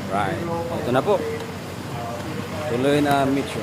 Right. Ito na po. Tuloy na mission.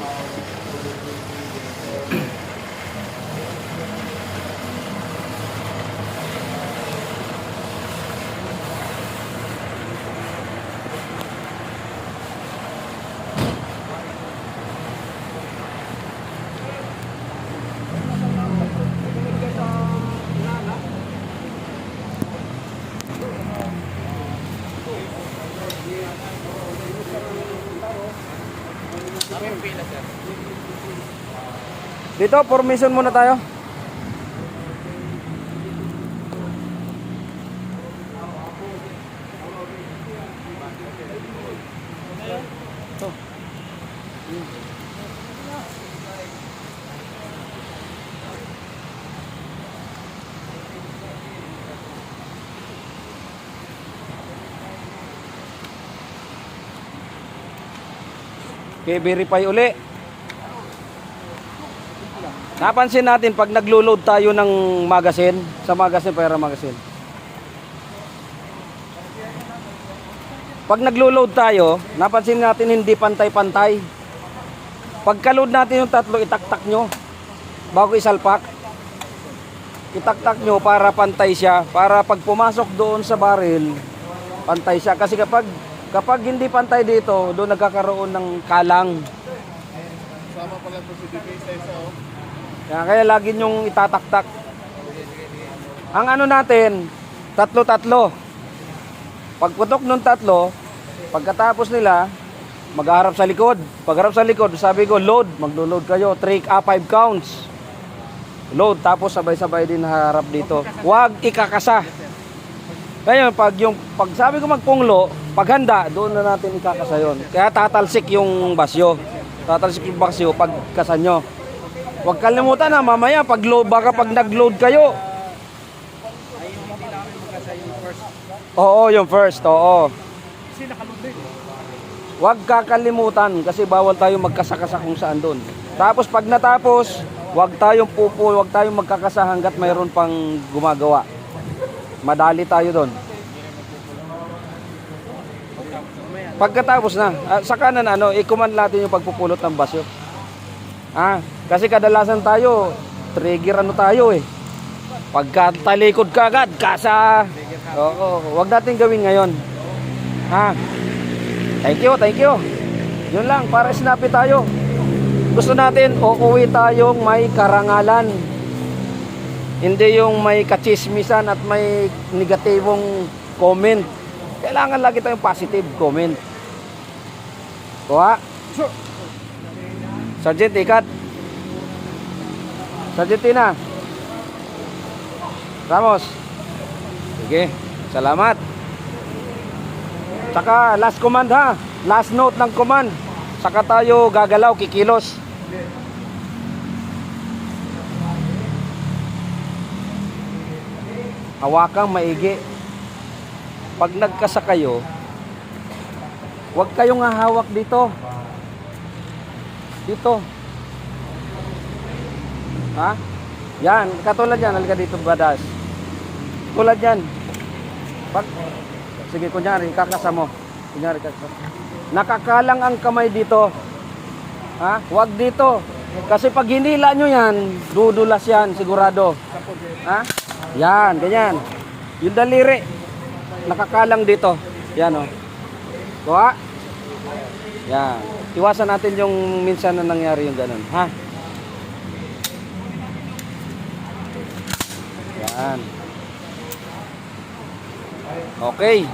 Dito, formation muna tayo. Okay, verify uli. Napansin natin pag naglo-load tayo ng magazine, sa magazine, para magazine. Pag naglo-load tayo, napansin natin hindi pantay-pantay. Pagka-load natin yung tatlo, itaktak nyo bago isalpak. Itaktak nyo para pantay siya, para pag pumasok doon sa barrel, pantay siya. Kasi kapag hindi pantay dito, doon nagkakaroon ng kalang. Sama pala po si DP sa isa, oh. Kaya lagi nyong itataktak. Ang ano natin, tatlo-tatlo. Pagputok ng tatlo, pagkatapos nila, magharap sa likod. Pagharap sa likod, sabi ko, load. Maglo-load kayo. 5 counts. Load, tapos sabay-sabay din harap dito. Huwag ikakasa. Ngayon, pag sabi ko magpunglo, paghanda, doon na natin ikakasa yun. Kaya tatalsik yung basyo. Tatalsik yung basyo pag kasa nyo. Huwag kalimutan na mamaya baka pag nag-load kayo. Oo, yung first, oo. Huwag kakalimutan kasi bawal tayo magkasakasa kung saan doon. Tapos pag natapos, huwag tayong huwag tayong magkakasa hanggat mayroon pang gumagawa. Madali tayo doon. Pagkatapos na, saka na i-command natin yung pagpupulot ng basyo. Kasi kadalasan tayo, trigger tayo eh. Pagka talikod ka agad, kasa. Oo, wag natin gawin ngayon. Thank you. Yun lang, para snappy tayo. Gusto natin, uuwi tayong may karangalan. Hindi yung may kachismisan at may negatibong comment. Kailangan lagi tayong positive comment. Kuha. Sergeant, ikat. Sargentina. Ramos. Sige, salamat. Saka last command ha. Last note ng command. Saka tayo gagalaw, kikilos. Hawakang maigi. Pag nagkasa kayo, huwag kayong hahawak dito. Dito. Yan, katulad yan, halika dito badas. Tulad yan. Sige, kunyari, kakasa mo. Nakakalang ang kamay dito. Huwag dito. Kasi pag hinila nyo yan, dudulas yan, sigurado. Yan, ganyan. Yung daliri, nakakalang dito. Yan, Kuha. Yan. Iwasan natin yung minsan na nangyari yung ganun. Yan. Okay.